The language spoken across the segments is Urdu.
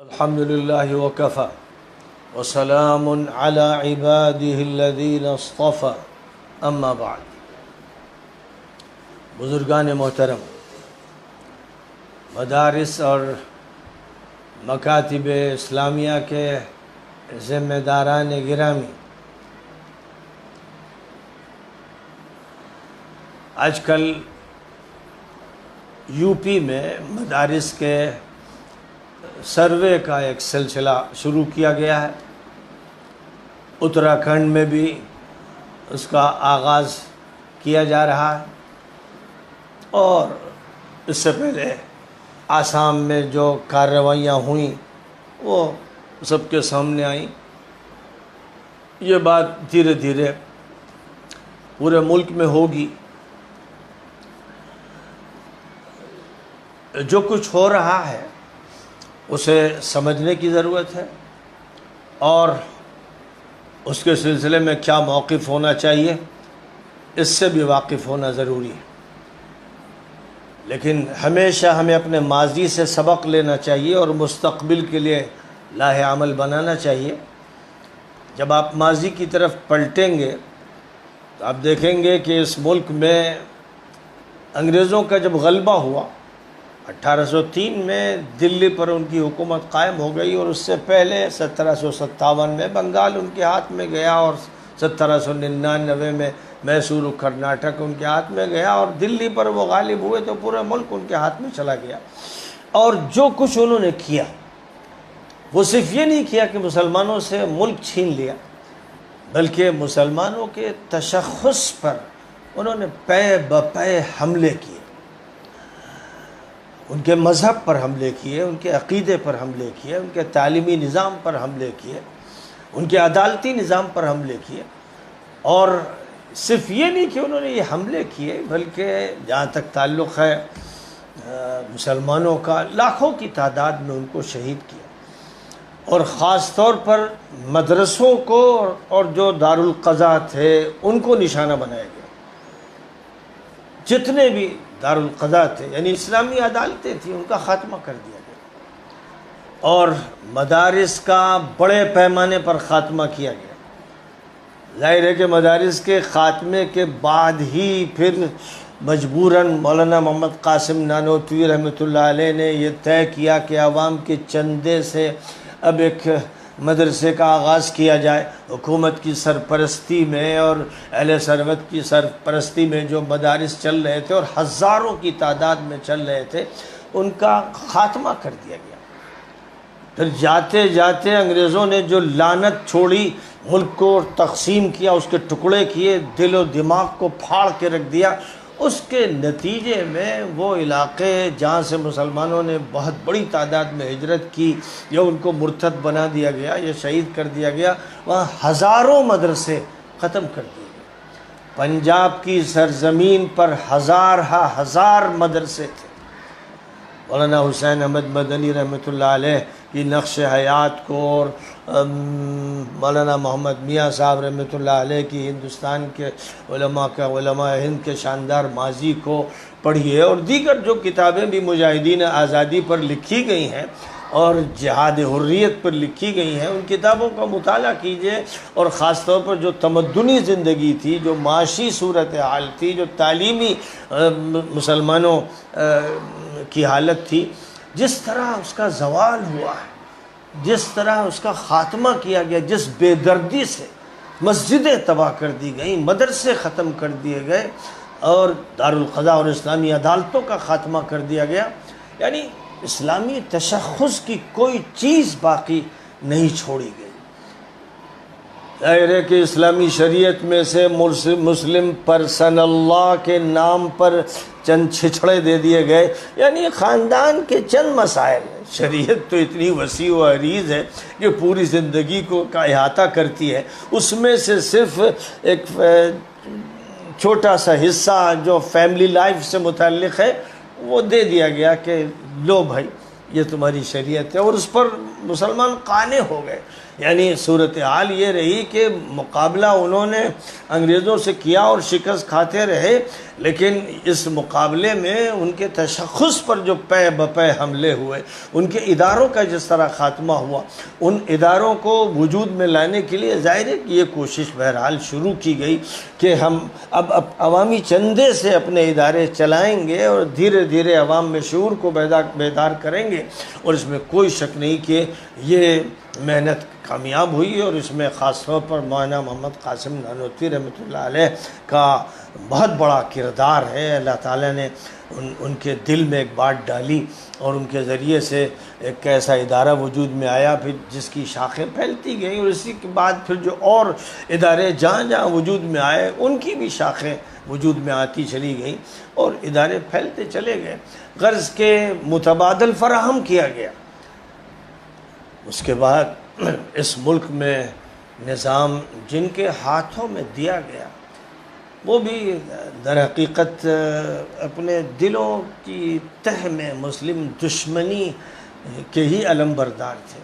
الحمد لله وكفى وسلام على عباده الذين اصطفى اما بعد. بزرگان محترم، مدارس اور مکاتب اسلامیہ کے ذمہ داران گرامی، آج کل یو پی میں مدارس کے سروے کا ایک سلسلہ شروع کیا گیا ہے. اتراکھنڈ میں بھی اس کا آغاز کیا جا رہا ہے، اور اس سے پہلے آسام میں جو کارروائیاں ہوئیں وہ سب کے سامنے آئیں. یہ بات دھیرے دھیرے پورے ملک میں ہوگی. جو کچھ ہو رہا ہے اسے سمجھنے کی ضرورت ہے، اور اس کے سلسلے میں کیا موقف ہونا چاہیے اس سے بھی واقف ہونا ضروری ہے. لیکن ہمیشہ ہمیں اپنے ماضی سے سبق لینا چاہیے اور مستقبل کے لیے لاہ عمل بنانا چاہیے. جب آپ ماضی کی طرف پلٹیں گے تو آپ دیکھیں گے کہ اس ملک میں انگریزوں کا جب غلبہ ہوا 1803 میں دلی پر ان کی حکومت قائم ہو گئی، اور اس سے پہلے 1757 میں بنگال ان کے ہاتھ میں گیا، اور 1799 میں میسور کرناٹک ان کے ہاتھ میں گیا، اور دلی پر وہ غالب ہوئے تو پورا ملک ان کے ہاتھ میں چلا گیا. اور جو کچھ انہوں نے کیا وہ صرف یہ نہیں کیا کہ مسلمانوں سے ملک چھین لیا، بلکہ مسلمانوں کے تشخص پر انہوں نے پے بپے حملے کیے. ان کے مذہب پر حملے کیے، ان کے عقیدے پر حملے کیے، ان کے تعلیمی نظام پر حملے کیے، ان کے عدالتی نظام پر حملے کیے. اور صرف یہ نہیں کہ انہوں نے یہ حملے کیے، بلکہ جہاں تک تعلق ہے مسلمانوں کا، لاکھوں کی تعداد میں ان کو شہید کیا. اور خاص طور پر مدرسوں کو اور جو دارالقضاء تھے ان کو نشانہ بنایا گیا. جتنے بھی دارالقضاء تھے، یعنی اسلامی عدالتیں تھیں، ان کا خاتمہ کر دیا گیا، اور مدارس کا بڑے پیمانے پر خاتمہ کیا گیا. ظاہر ہے کہ مدارس کے خاتمے کے بعد ہی پھر مجبوراً مولانا محمد قاسم نانوتوی رحمۃ اللہ علیہ نے یہ طے کیا کہ عوام کے چندے سے اب ایک مدرسے کا آغاز کیا جائے. حکومت کی سرپرستی میں اور اہل ثروت کی سرپرستی میں جو مدارس چل رہے تھے اور ہزاروں کی تعداد میں چل رہے تھے، ان کا خاتمہ کر دیا گیا. پھر جاتے جاتے انگریزوں نے جو لعنت چھوڑی، ملک کو تقسیم کیا، اس کے ٹکڑے کیے، دل و دماغ کو پھاڑ کے رکھ دیا. اس کے نتیجے میں وہ علاقے جہاں سے مسلمانوں نے بہت بڑی تعداد میں ہجرت کی یا ان کو مرتد بنا دیا گیا یا شہید کر دیا گیا، وہاں ہزاروں مدرسے ختم کر دیے گئے. پنجاب کی سرزمین پر ہزار مدرسے تھے. مولانا حسین احمد مدنی رحمۃ اللہ علیہ کی نقش حیات کو، اور مولانا محمد میاں صاحب رحمۃ اللہ علیہ کی ہندوستان کے علماء ہند کے شاندار ماضی کو پڑھیے، اور دیگر جو کتابیں بھی مجاہدین آزادی پر لکھی گئی ہیں اور جہاد حریت پر لکھی گئی ہیں، ان کتابوں کا مطالعہ کیجیے. اور خاص طور پر جو تمدنی زندگی تھی، جو معاشی صورتحال تھی، جو تعلیمی مسلمانوں کی حالت تھی، جس طرح اس کا زوال ہوا ہے، جس طرح اس کا خاتمہ کیا گیا، جس بے دردی سے مسجدیں تباہ کر دی گئیں، مدرسے ختم کر دیے گئے، اور دارالقضاء اور اسلامی عدالتوں کا خاتمہ کر دیا گیا، یعنی اسلامی تشخص کی کوئی چیز باقی نہیں چھوڑی گئی. ظاہر ہے کہ اسلامی شریعت میں سے مسلم پرسن اللہ کے نام پر چند چھچڑے دے دیے گئے، یعنی خاندان کے چند مسائل. شریعت تو اتنی وسیع و عریض ہے کہ پوری زندگی کو کا احاطہ کرتی ہے. اس میں سے صرف ایک چھوٹا سا حصہ جو فیملی لائف سے متعلق ہے وہ دے دیا گیا کہ لو بھائی یہ تمہاری شریعت ہے، اور اس پر مسلمان قانے ہو گئے. یعنی صورتحال یہ رہی کہ مقابلہ انہوں نے انگریزوں سے کیا اور شکست کھاتے رہے، لیکن اس مقابلے میں ان کے تشخص پر جو پے بپے حملے ہوئے، ان کے اداروں کا جس طرح خاتمہ ہوا، ان اداروں کو وجود میں لانے کے لیے ظاہر ہے کہ یہ کوشش بہرحال شروع کی گئی کہ ہم اب عوامی چندے سے اپنے ادارے چلائیں گے اور دھیرے دھیرے عوام میں شعور کو بیدار کریں گے، اور اس میں کوئی شک نہیں کہ یہ محنت کامیاب ہوئی، اور اس میں خاص طور پر مولانا محمد قاسم نانوتوی رحمۃ اللہ علیہ کا بہت بڑا کردار ہے۔ اللہ تعالیٰ نے ان کے دل میں ایک بات ڈالی اور ان کے ذریعے سے ایک ایسا ادارہ وجود میں آیا، پھر جس کی شاخیں پھیلتی گئیں، اور اسی کے بعد پھر جو اور ادارے جہاں جہاں وجود میں آئے ان کی بھی شاخیں وجود میں آتی چلی گئیں اور ادارے پھیلتے چلے گئے، غرض کے متبادل فراہم کیا گیا۔ اس کے بعد اس ملک میں نظام جن کے ہاتھوں میں دیا گیا وہ بھی در حقیقت اپنے دلوں کی تہ میں مسلم دشمنی کے ہی علم بردار تھے،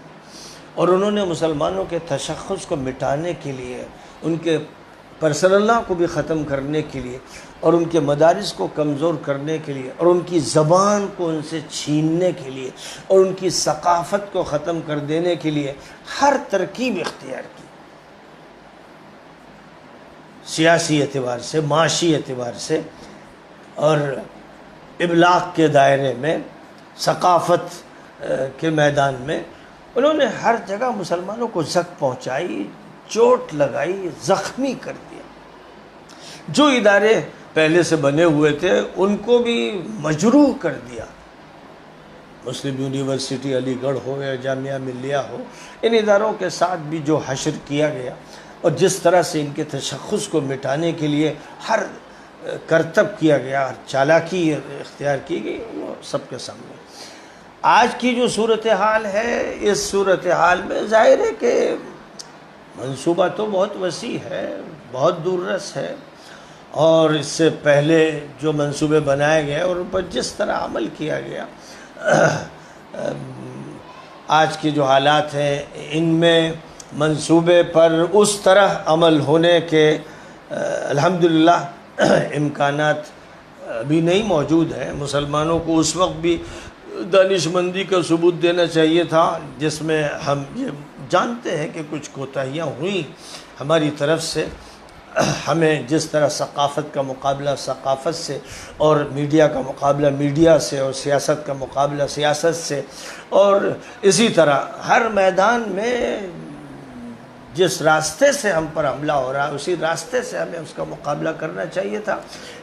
اور انہوں نے مسلمانوں کے تشخص کو مٹانے کے لیے، ان کے پرسنل لا کو بھی ختم کرنے کے لیے، اور ان کے مدارس کو کمزور کرنے کے لیے، اور ان کی زبان کو ان سے چھیننے کے لیے، اور ان کی ثقافت کو ختم کر دینے کے لیے ہر ترکیب اختیار کی، سیاسی اعتبار سے، معاشی اعتبار سے، اور ابلاغ کے دائرے میں، ثقافت کے میدان میں انہوں نے ہر جگہ مسلمانوں کو زخم پہنچائی، چوٹ لگائی، زخمی کر دیا۔ جو ادارے پہلے سے بنے ہوئے تھے ان کو بھی مجروح کر دیا، مسلم یونیورسٹی علی گڑھ ہو یا جامعہ ملیہ ہو، ان اداروں کے ساتھ بھی جو حشر کیا گیا اور جس طرح سے ان کے تشخص کو مٹانے کے لیے ہر کرتب کیا گیا، ہر چالاکی اختیار کی گئی، وہ سب کے سامنے۔ آج کی جو صورتحال ہے، اس صورتحال میں ظاہر ہے کہ منصوبہ تو بہت وسیع ہے، بہت دور رس ہے، اور اس سے پہلے جو منصوبے بنائے گئے اور ان پر جس طرح عمل کیا گیا، آج کے جو حالات ہیں ان میں منصوبے پر اس طرح عمل ہونے کے الحمدللہ امکانات ابھی نہیں موجود ہیں۔ مسلمانوں کو اس وقت بھی دانش مندی کا ثبوت دینا چاہیے تھا جس میں ہم یہ جانتے ہیں کہ کچھ کوتاہیاں ہوئیں ہماری طرف سے، ہمیں جس طرح ثقافت کا مقابلہ ثقافت سے، اور میڈیا کا مقابلہ میڈیا سے، اور سیاست کا مقابلہ سیاست سے، اور اسی طرح ہر میدان میں جس راستے سے ہم پر حملہ ہو رہا ہے اسی راستے سے ہمیں اس کا مقابلہ کرنا چاہیے تھا۔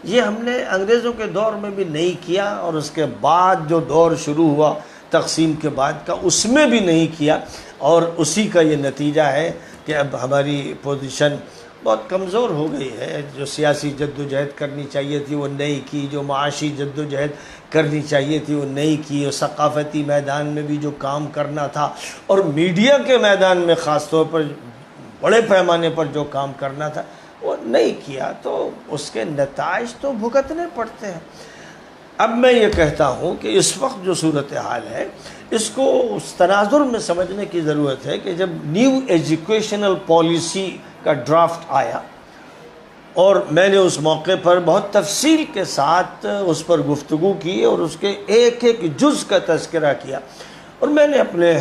یہ ہم نے انگریزوں کے دور میں بھی نہیں کیا، اور اس کے بعد جو دور شروع ہوا تقسیم کے بعد کا اس میں بھی نہیں کیا، اور اسی کا یہ نتیجہ ہے کہ اب ہماری پوزیشن بہت کمزور ہو گئی ہے۔ جو سیاسی جد و جہد کرنی چاہیے تھی وہ نہیں کی، جو معاشی جد و جہد کرنی چاہیے تھی وہ نہیں کی، اور ثقافتی میدان میں بھی جو کام کرنا تھا اور میڈیا کے میدان میں خاص طور پر بڑے پیمانے پر جو کام کرنا تھا وہ نہیں کیا، تو اس کے نتائج تو بھگتنے پڑتے ہیں۔ اب میں یہ کہتا ہوں کہ اس وقت جو صورتحال ہے اس کو اس تناظر میں سمجھنے کی ضرورت ہے کہ جب نیو ایجوکیشنل پالیسی کا ڈرافٹ آیا، اور میں نے اس موقع پر بہت تفصیل کے ساتھ اس پر گفتگو کی اور اس کے ایک ایک جز کا تذکرہ کیا، اور میں نے اپنے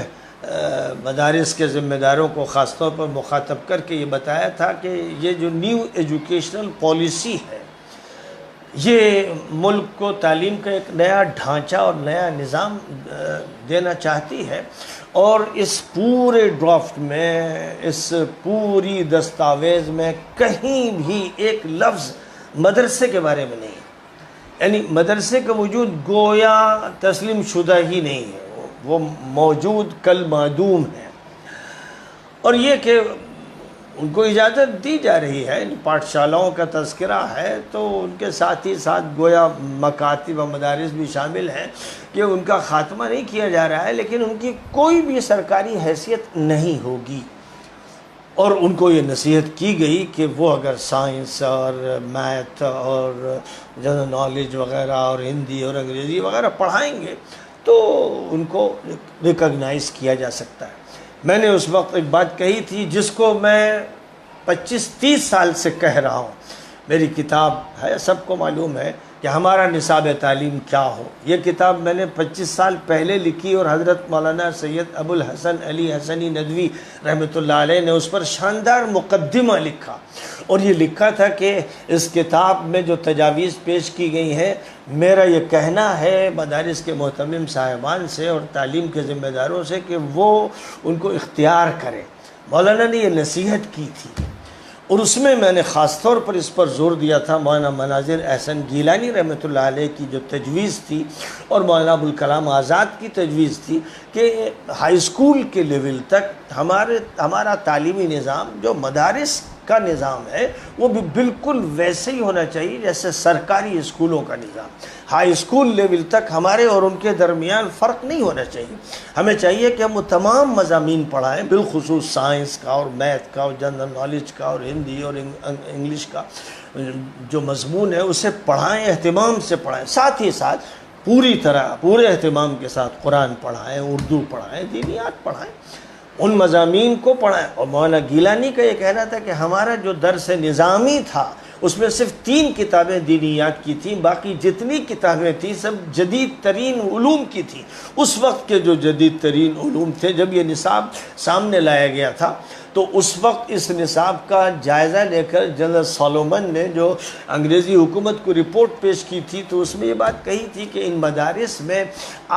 مدارس کے ذمہ داروں کو خاص طور پر مخاطب کر کے یہ بتایا تھا کہ یہ جو نیو ایجوکیشنل پالیسی ہے یہ ملک کو تعلیم کا ایک نیا ڈھانچہ اور نیا نظام دینا چاہتی ہے، اور اس پورے ڈرافٹ میں، اس پوری دستاویز میں کہیں بھی ایک لفظ مدرسے کے بارے میں نہیں ہے، یعنی مدرسے کا وجود گویا تسلیم شدہ ہی نہیں ہے، وہ موجود کل معدوم ہے، اور یہ کہ ان کو اجازت دی جا رہی ہے، پاٹھشالاؤں کا تذکرہ ہے تو ان کے ساتھ ہی ساتھ گویا مکاتب و مدارس بھی شامل ہیں کہ ان کا خاتمہ نہیں کیا جا رہا ہے، لیکن ان کی کوئی بھی سرکاری حیثیت نہیں ہوگی، اور ان کو یہ نصیحت کی گئی کہ وہ اگر سائنس اور میتھ اور جنرل نالج وغیرہ اور ہندی اور انگریزی وغیرہ پڑھائیں گے تو ان کو ریکگنائز کیا جا سکتا ہے۔ میں نے اس وقت ایک بات کہی تھی جس کو میں 25-30 سال سے کہہ رہا ہوں، میری کتاب ہے، سب کو معلوم ہے کہ ہمارا نصاب تعلیم کیا ہو۔ یہ کتاب میں نے 25 سال پہلے لکھی اور حضرت مولانا سید ابو الحسن علی حسنی ندوی رحمۃ اللہ علیہ نے اس پر شاندار مقدمہ لکھا، اور یہ لکھا تھا کہ اس کتاب میں جو تجاویز پیش کی گئی ہیں، میرا یہ کہنا ہے مدارس کے محتمم صاحبان سے اور تعلیم کے ذمہ داروں سے کہ وہ ان کو اختیار کریں۔ مولانا نے یہ نصیحت کی تھی، اور اس میں نے خاص طور پر اس پر زور دیا تھا مولانا مناظر احسن گیلانی رحمۃ اللہ علیہ کی جو تجویز تھی اور مولانا ابوالکلام آزاد کی تجویز تھی کہ ہائی اسکول کے لیول تک ہمارا تعلیمی نظام جو مدارس کا نظام ہے وہ بھی بالکل ویسے ہی ہونا چاہیے جیسے سرکاری اسکولوں کا نظام۔ ہائی اسکول لیول تک ہمارے اور ان کے درمیان فرق نہیں ہونا چاہیے۔ ہمیں چاہیے کہ ہم وہ تمام مضامین پڑھائیں، بالخصوص سائنس کا اور میتھ کا اور جنرل نالج کا اور ہندی اور انگلش کا جو مضمون ہے اسے پڑھائیں، اہتمام سے پڑھائیں، ساتھ ہی ساتھ پورے اہتمام کے ساتھ قرآن پڑھائیں، اردو پڑھائیں، دینیات پڑھائیں، ان مضامین کو پڑھائیں۔ اور مولانا گیلانی کا یہ کہنا تھا کہ ہمارا جو درس نظامی تھا اس میں صرف 3 کتابیں دینیات کی تھیں، باقی جتنی کتابیں تھیں سب جدید ترین علوم کی تھیں۔ اس وقت کے جو جدید ترین علوم تھے، جب یہ نصاب سامنے لایا گیا تھا تو اس وقت اس نصاب کا جائزہ لے کر جنرل سولومن نے جو انگریزی حکومت کو رپورٹ پیش کی تھی تو اس میں یہ بات کہی تھی کہ ان مدارس میں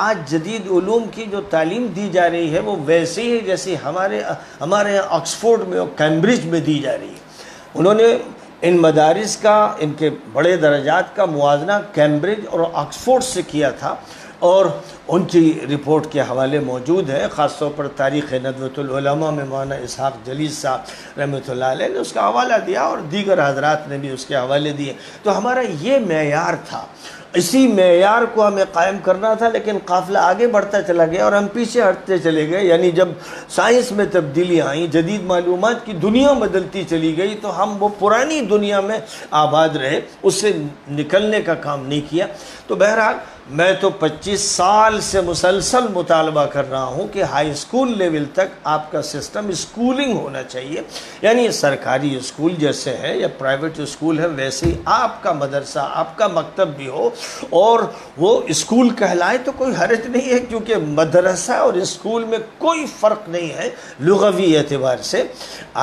آج جدید علوم کی جو تعلیم دی جا رہی ہے وہ ویسے ہی جیسی ہمارے یہاں آکسفورڈ میں اور کیمبرج میں دی جا رہی ہے۔ انہوں نے ان مدارس کا، ان کے بڑے درجات کا موازنہ کیمبرج اور آکسفورڈ سے کیا تھا، اور ان کی رپورٹ کے حوالے موجود ہیں، خاص طور پر تاریخ ندوۃ العلماء میں مولانا اسحاق جلیل صاحب رحمۃ اللہ علیہ نے اس کا حوالہ دیا، اور دیگر حضرات نے بھی اس کے حوالے دیے۔ تو ہمارا یہ معیار تھا، اسی معیار کو ہمیں قائم کرنا تھا، لیکن قافلہ آگے بڑھتا چلا گیا اور ہم پیچھے ہٹتے چلے گئے۔ یعنی جب سائنس میں تبدیلیاں آئیں، جدید معلومات کی دنیا بدلتی چلی گئی تو ہم وہ پرانی دنیا میں آباد رہے، اس سے نکلنے کا کام نہیں کیا۔ تو بہرحال میں تو 25 سال سے مسلسل مطالبہ کر رہا ہوں کہ ہائی اسکول لیول تک آپ کا سسٹم اسکولنگ ہونا چاہیے، یعنی سرکاری اسکول جیسے ہے یا پرائیویٹ اسکول ہے ویسے ہی آپ کا مدرسہ، آپ کا مکتب بھی ہو، اور وہ اسکول کہلائے تو کوئی حرج نہیں ہے، کیونکہ مدرسہ اور اسکول میں کوئی فرق نہیں ہے لغوی اعتبار سے۔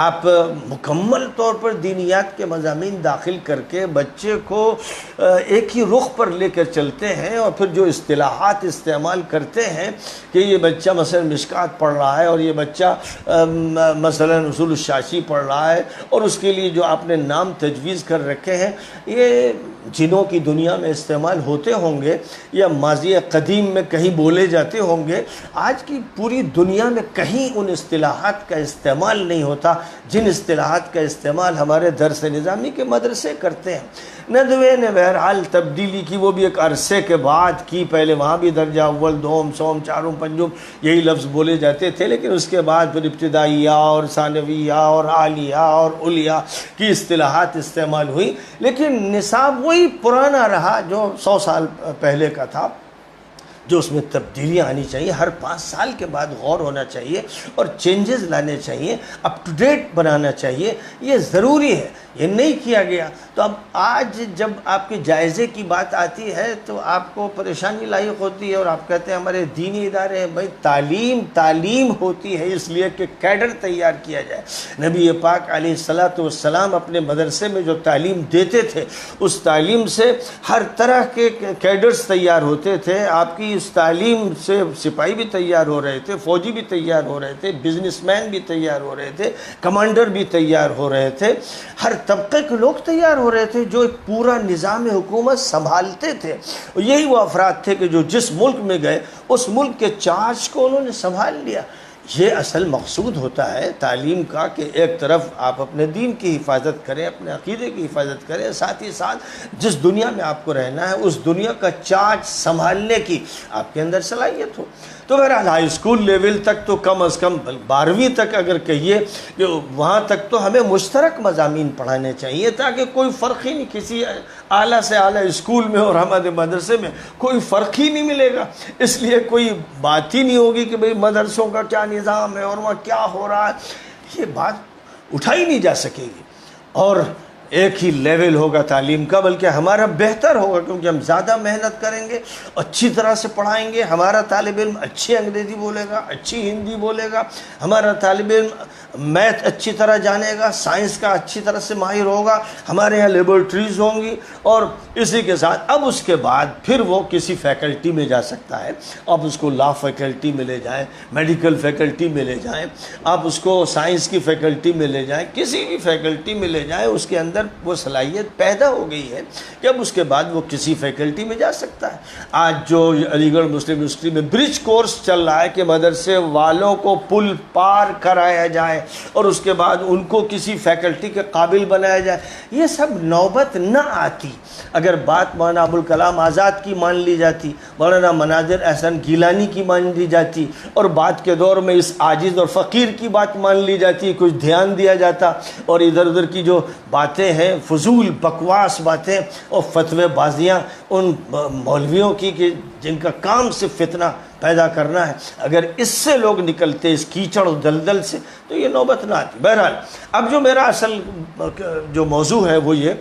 آپ مکمل طور پر دینیات کے مضامین داخل کر کے بچے کو ایک ہی رخ پر لے کر چلتے ہیں، اور پھر جو اصطلاحات استعمال کرتے ہیں کہ یہ بچہ مثلا مشکات پڑھ رہا ہے اور یہ بچہ مثلا اصول الشاشی پڑھ رہا ہے، اور اس کے لیے جو آپ نے نام تجویز کر رکھے ہیں یہ جنوں کی دنیا میں استعمال ہوتے ہوں گے یا ماضی قدیم میں کہیں بولے جاتے ہوں گے، آج کی پوری دنیا میں کہیں ان اصطلاحات کا استعمال نہیں ہوتا جن اصطلاحات کا استعمال ہمارے درس نظامی کے مدرسے کرتے ہیں۔ ندوے نے بہرحال تبدیلی کی، وہ بھی ایک عرصے کے بعد کی، پہلے وہاں بھی درجہ اول، دوم، سوم، چارم، پنجم یہی لفظ بولے جاتے تھے، لیکن اس کے بعد پھر ابتدائیہ اور ثانویہ اور عالیہ اور علیہ کی اصطلاحات استعمال ہوئی، لیکن نصاب وہی پرانا رہا جو 100 سال پہلے کا تھا۔ جو اس میں تبدیلیاں آنی چاہیے، ہر 5 سال کے بعد غور ہونا چاہیے اور چینجز لانے چاہیے، اپ ٹو ڈیٹ بنانا چاہیے، یہ ضروری ہے۔ یہ نہیں کیا گیا تو اب آج جب آپ کے جائزے کی بات آتی ہے تو آپ کو پریشانی لاحق ہوتی ہے، اور آپ کہتے ہیں ہمارے دینی ادارے ہیں۔ بھائی تعلیم ہوتی ہے اس لیے کہ کیڈر تیار کیا جائے۔ نبی پاک علیہ الصلاۃ والسلام اپنے مدرسے میں جو تعلیم دیتے تھے اس تعلیم سے ہر طرح کے کیڈرز تیار ہوتے تھے۔ آپ کی اس تعلیم سے سپاہی بھی تیار ہو رہے تھے، فوجی بھی تیار ہو رہے تھے، بزنس مین بھی تیار ہو رہے تھے، کمانڈر بھی تیار ہو رہے تھے، ہر طبقے کے لوگ تیار ہو رہے تھے جو ایک پورا نظام حکومت سنبھالتے تھے۔ اور یہی وہ افراد تھے کہ جو جس ملک میں گئے اس ملک کے چارج کو انہوں نے سنبھال لیا۔ یہ اصل مقصود ہوتا ہے تعلیم کا کہ ایک طرف آپ اپنے دین کی حفاظت کریں، اپنے عقیدے کی حفاظت کریں، ساتھ ہی ساتھ جس دنیا میں آپ کو رہنا ہے اس دنیا کا چارج سنبھالنے کی آپ کے اندر صلاحیت ہو۔ تو بہرحال ہائی اسکول لیول تک تو کم از کم 12ویں تک اگر کہیے کہ وہاں تک تو ہمیں مشترک مضامین پڑھانے چاہیے تاکہ کوئی فرق ہی نہیں، کسی اعلیٰ سے اعلیٰ اسکول میں اور ہمارے مدرسے میں کوئی فرق ہی نہیں ملے گا۔ اس لیے کوئی بات ہی نہیں ہوگی کہ بھئی مدرسوں کا کیا نظام ہے اور وہاں کیا ہو رہا ہے، یہ بات اٹھائی نہیں جا سکے گی۔ اور ایک ہی لیول ہوگا تعلیم کا، بلکہ ہمارا بہتر ہوگا، کیونکہ ہم زیادہ محنت کریں گے، اچھی طرح سے پڑھائیں گے، ہمارا طالب علم اچھی انگریزی بولے گا، اچھی ہندی بولے گا، ہمارا طالب علم میتھ اچھی طرح جانے گا، سائنس کا اچھی طرح سے ماہر ہوگا، ہمارے یہاں لیبورٹریز ہوں گی، اور اسی کے ساتھ اب اس کے بعد پھر وہ کسی فیکلٹی میں جا سکتا ہے. آپ اس کو لا فیکلٹی میں لے جائیں، میڈیکل فیکلٹی میں لے جائیں، آپ اس کو سائنس کی فیکلٹی میں لے جائیں، کسی بھی فیکلٹی میں لے جائیں، اس کے اندر وہ صلاحیت پیدا ہو گئی ہے کہ اب اس کے بعد وہ کسی فیکلٹی میں جا سکتا ہے. آج جو علی گڑھ مسلم یونیورسٹی میں برج کورس چل رہا ہے کہ مدرسے والوں کو پل پار کرایا جائے اور اس کے بعد ان کو کسی فیکلٹی کے قابل بنایا جائے، یہ سب نوبت نہ آتی اگر بات مولانا ابوالکلام آزاد کی مان لی جاتی، مولانا مناظر احسن گیلانی کی مان لی جاتی، اور بعد کے دور میں اس عاجز اور فقیر کی بات مان لی جاتی، کچھ دھیان دیا جاتا، اور ادھر ادھر کی جو باتیں ہیں فضول بکواس باتیں اور فتوے بازیاں ان مولویوں کی کہ جن کا کام صرف فتنہ پیدا کرنا ہے، اگر اس سے لوگ نکلتے اس کیچڑ و دلدل سے تو یہ نوبت نہ آتی. بہرحال اب جو میرا اصل جو موضوع ہے وہ یہ،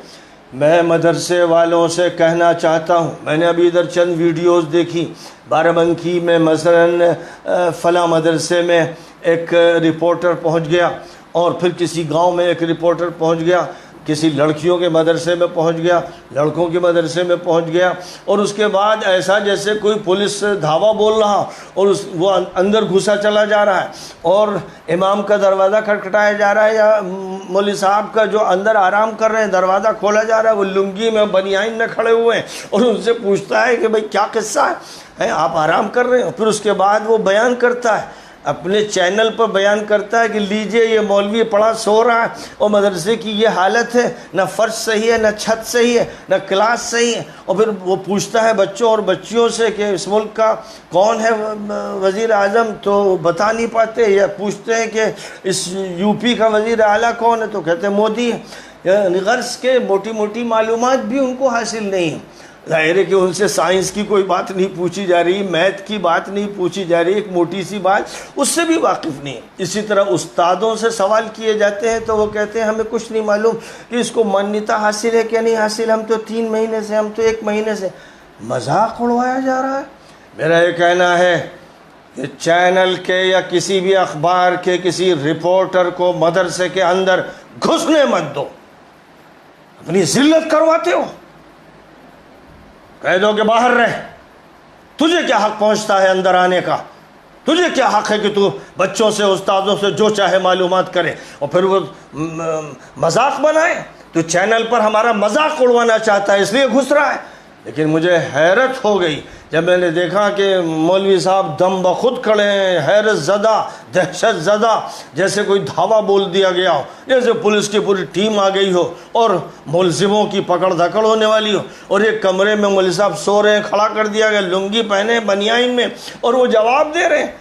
میں مدرسے والوں سے کہنا چاہتا ہوں، میں نے ابھی ادھر چند ویڈیوز دیکھی، بارہ بنکی میں مثلا فلاں مدرسے میں ایک رپورٹر پہنچ گیا، اور پھر کسی گاؤں میں ایک رپورٹر پہنچ گیا، کسی لڑکیوں کے مدرسے میں پہنچ گیا، لڑکوں کے مدرسے میں پہنچ گیا، اور اس کے بعد ایسا جیسے کوئی پولیس دھاوا بول رہا اور وہ اندر گھسا چلا جا رہا ہے، اور امام کا دروازہ کھٹکھٹایا جا رہا ہے، یا مولوی صاحب کا جو اندر آرام کر رہے ہیں دروازہ کھولا جا رہا ہے، وہ لنگی میں بنیان میں کھڑے ہوئے ہیں، اور ان سے پوچھتا ہے کہ بھئی کیا قصہ ہے، آپ آرام کر رہے ہیں؟ پھر اس کے بعد وہ بیان کرتا ہے، اپنے چینل پر بیان کرتا ہے کہ لیجئے یہ مولوی پڑھا سو رہا ہے اور مدرسے کی یہ حالت ہے، نہ فرش صحیح ہے، نہ چھت صحیح ہے، نہ کلاس صحیح ہے. اور پھر وہ پوچھتا ہے بچوں اور بچیوں سے کہ اس ملک کا کون ہے وزیر اعظم، تو بتا نہیں پاتے، یا پوچھتے ہیں کہ اس یو پی کا وزیر اعلیٰ کون ہے، تو کہتے ہیں مودی ہے. یعنی غرض کے موٹی موٹی معلومات بھی ان کو حاصل نہیں ہیں. ظاہر ہے کہ ان سے سائنس کی کوئی بات نہیں پوچھی جا رہی، میتھ کی بات نہیں پوچھی جا رہی، ایک موٹی سی بات اس سے بھی واقف نہیں ہے. اسی طرح استادوں سے سوال کیے جاتے ہیں تو وہ کہتے ہیں ہمیں کچھ نہیں معلوم کہ اس کو مانیتا حاصل ہے کہ نہیں حاصل، ہم تو 3 مہینے سے، ہم تو 1 مہینے سے. مذاق اڑوایا جا رہا ہے. میرا یہ کہنا ہے کہ چینل کے یا کسی بھی اخبار کے کسی رپورٹر کو مدرسے کے اندر گھسنے مت دو. اپنی ذلت کرواتے ہو، کہہ دو کہ باہر رہ، تجھے کیا حق پہنچتا ہے اندر آنے کا، تجھے کیا حق ہے کہ تو بچوں سے استادوں سے جو چاہے معلومات کرے، اور پھر وہ مذاق بنائے. تو چینل پر ہمارا مذاق اڑوانا چاہتا ہے اس لیے گھس رہا ہے. لیکن مجھے حیرت ہو گئی جب میں نے دیکھا کہ مولوی صاحب دم بخود کھڑے ہیں، حیرت زدہ، دہشت زدہ، جیسے کوئی دھاوا بول دیا گیا ہو، جیسے پولیس کی پوری ٹیم آ گئی ہو اور ملزموں کی پکڑ دھکڑ ہونے والی ہو، اور ایک کمرے میں مولوی صاحب سو رہے ہیں، کھڑا کر دیا گیا لنگی پہنے بنیان میں، اور وہ جواب دے رہے ہیں.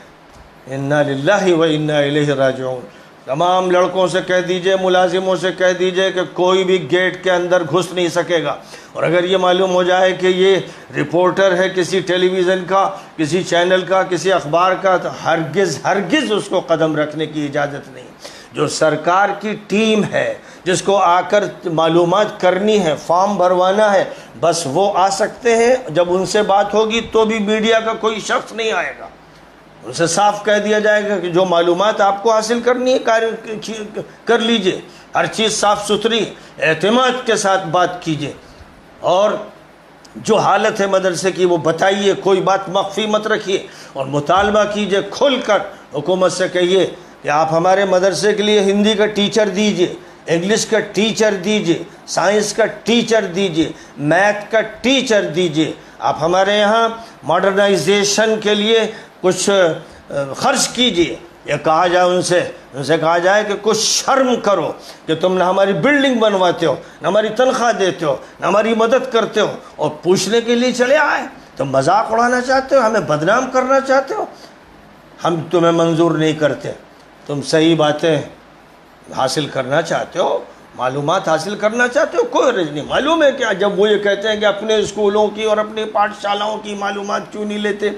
انا للہ و انا الیہ راجعون. تمام لڑکوں سے کہہ دیجئے، ملازموں سے کہہ دیجئے کہ کوئی بھی گیٹ کے اندر گھس نہیں سکے گا، اور اگر یہ معلوم ہو جائے کہ یہ رپورٹر ہے کسی ٹیلی ویژن کا، کسی چینل کا، کسی اخبار کا، تو ہرگز اس کو قدم رکھنے کی اجازت نہیں. جو سرکار کی ٹیم ہے جس کو آ کر معلومات کرنی ہے، فارم بھروانا ہے، بس وہ آ سکتے ہیں. جب ان سے بات ہوگی تو بھی میڈیا کا کوئی شخص نہیں آئے گا. ان سے صاف کہہ دیا جائے گا کہ جو معلومات آپ کو حاصل کرنی ہے کر لیجئے، ہر چیز صاف ستھری اعتماد کے ساتھ بات کیجئے، اور جو حالت ہے مدرسے کی وہ بتائیے، کوئی بات مخفی مت رکھیے، اور مطالبہ کیجئے کھل کر. حکومت سے کہیے کہ آپ ہمارے مدرسے کے لیے ہندی کا ٹیچر دیجئے، انگلش کا ٹیچر دیجئے، سائنس کا ٹیچر دیجئے، میتھ کا ٹیچر دیجئے. آپ ہمارے یہاں ماڈرنائزیشن کے لیے کچھ خرچ کیجئے. یہ کہا جائے ان سے کہا جائے کہ کچھ شرم کرو کہ تم نہ ہماری بلڈنگ بنواتے ہو، نہ ہماری تنخواہ دیتے ہو، نہ ہماری مدد کرتے ہو، اور پوچھنے کے لیے چلے آئے. تم مذاق اڑانا چاہتے ہو، ہمیں بدنام کرنا چاہتے ہو. ہم تمہیں منظور نہیں کرتے. تم صحیح باتیں حاصل کرنا چاہتے ہو، معلومات حاصل کرنا چاہتے ہو، کوئی حرج نہیں. معلوم ہے کہ جب وہ یہ کہتے ہیں کہ اپنے اسکولوں کی اور اپنے پاٹھ شالاؤں کی معلومات کیوں نہیں لیتے،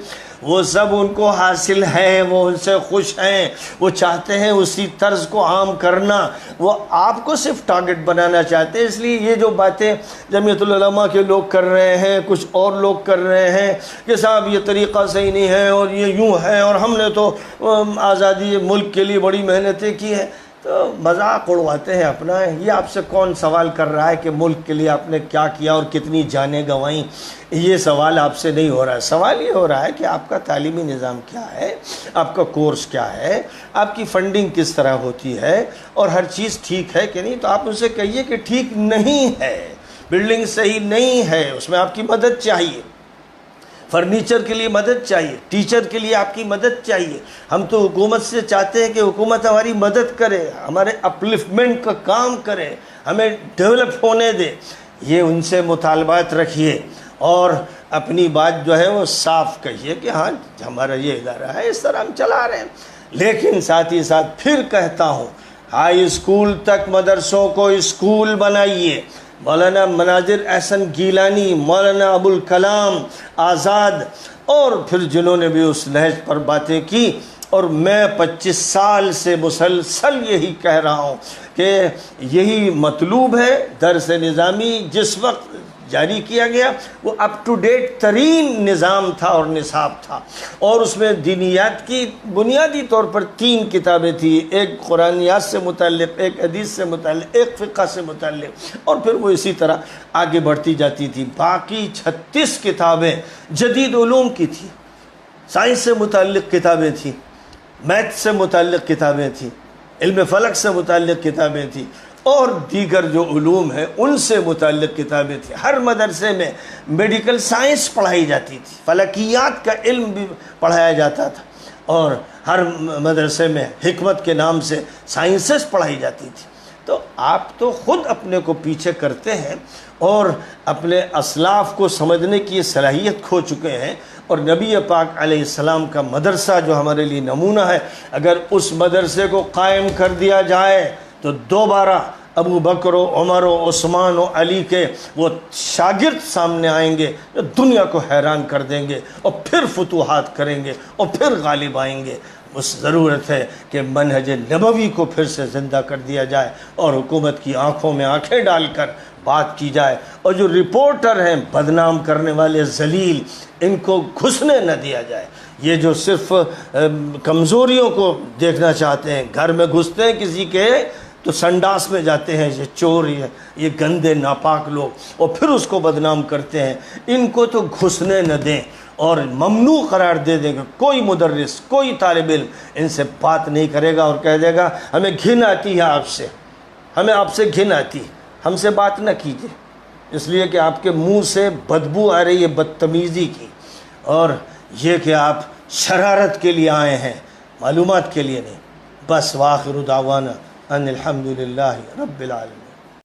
وہ سب ان کو حاصل ہے، وہ ان سے خوش ہیں، وہ چاہتے ہیں اسی طرز کو عام کرنا، وہ آپ کو صرف ٹارگٹ بنانا چاہتے ہیں۔ اس لیے یہ جو باتیں جمعیت العلماء کے لوگ کر رہے ہیں، کچھ اور لوگ کر رہے ہیں کہ صاحب یہ طریقہ صحیح نہیں ہے اور یہ یوں ہے اور ہم نے تو آزادی ملک کے لیے بڑی محنتیں کی ہیں، تو مذاق اڑواتے ہیں اپنا۔ یہ آپ سے کون سوال کر رہا ہے کہ ملک کے لیے آپ نے کیا کیا اور کتنی جانیں گنوائیں؟ یہ سوال آپ سے نہیں ہو رہا ہے۔ سوال یہ ہو رہا ہے کہ آپ کا تعلیمی نظام کیا ہے، آپ کا کورس کیا ہے، آپ کی فنڈنگ کس طرح ہوتی ہے، اور ہر چیز ٹھیک ہے کہ نہیں۔ تو آپ ان سے کہیے کہ ٹھیک نہیں ہے، بلڈنگ صحیح نہیں ہے، اس میں آپ کی مدد چاہیے، فرنیچر کے لیے مدد چاہیے، ٹیچر کے لیے آپ کی مدد چاہیے۔ ہم تو حکومت سے چاہتے ہیں کہ حکومت ہماری مدد کرے، ہمارے اپلفٹمنٹ کا کام کرے، ہمیں ڈیولپ ہونے دے۔ یہ ان سے مطالبات رکھیے اور اپنی بات جو ہے وہ صاف کہیے کہ ہاں ہمارا یہ ادارہ ہے، اس طرح ہم چلا رہے ہیں۔ لیکن ساتھ ہی ساتھ پھر کہتا ہوں، ہائی اسکول تک مدرسوں کو اسکول بنائیے۔ مولانا مناظر احسن گیلانی، مولانا ابوالکلام آزاد اور پھر جنہوں نے بھی اس نہج پر باتیں کی، اور میں 25 سال سے مسلسل یہی کہہ رہا ہوں کہ یہی مطلوب ہے۔ درس نظامی جس وقت جاری کیا گیا وہ اپ ٹو ڈیٹ ترین نظام تھا اور نصاب تھا، اور اس میں دینیات کی بنیادی طور پر 3 کتابیں تھیں، ایک قرآنیات سے متعلق، ایک حدیث سے متعلق، ایک فقہ سے متعلق، اور پھر وہ اسی طرح آگے بڑھتی جاتی تھی۔ باقی 36 کتابیں جدید علوم کی تھیں، سائنس سے متعلق کتابیں تھیں، میتھ سے متعلق کتابیں تھیں، علم فلک سے متعلق کتابیں تھیں، اور دیگر جو علوم ہیں ان سے متعلق کتابیں تھیں۔ ہر مدرسے میں میڈیکل سائنس پڑھائی جاتی تھی، فلکیات کا علم بھی پڑھایا جاتا تھا، اور ہر مدرسے میں حکمت کے نام سے سائنسز پڑھائی جاتی تھی۔ تو آپ تو خود اپنے کو پیچھے کرتے ہیں اور اپنے اسلاف کو سمجھنے کی صلاحیت کھو چکے ہیں، اور نبی پاک علیہ السلام کا مدرسہ جو ہمارے لیے نمونہ ہے، اگر اس مدرسے کو قائم کر دیا جائے تو دوبارہ ابو بکر و عمر و عثمان و علی کے وہ شاگرد سامنے آئیں گے جو دنیا کو حیران کر دیں گے، اور پھر فتوحات کریں گے اور پھر غالب آئیں گے۔ اس ضرورت ہے کہ منہج نبوی کو پھر سے زندہ کر دیا جائے، اور حکومت کی آنکھوں میں آنکھیں ڈال کر بات کی جائے، اور جو رپورٹر ہیں بدنام کرنے والے ذلیل، ان کو گھسنے نہ دیا جائے۔ یہ جو صرف کمزوریوں کو دیکھنا چاہتے ہیں، گھر میں گھستے ہیں کسی کے تو سنڈاس میں جاتے ہیں، یہ چور، یہ گندے ناپاک لوگ، اور پھر اس کو بدنام کرتے ہیں، ان کو تو گھسنے نہ دیں، اور ممنوع قرار دے دیں گے۔ کوئی مدرس، کوئی طالب علم ان سے بات نہیں کرے گا اور کہہ دے گا ہمیں گھن آتی ہے آپ سے، ہمیں آپ سے گھن آتی ہے، ہم سے بات نہ کیجیے، اس لیے کہ آپ کے منہ سے بدبو آ رہی ہے بدتمیزی کی، اور یہ کہ آپ شرارت کے لیے آئے ہیں، معلومات کے لیے نہیں۔ بس، وآخر دعوانا ان الحمدللہ رب العالمین۔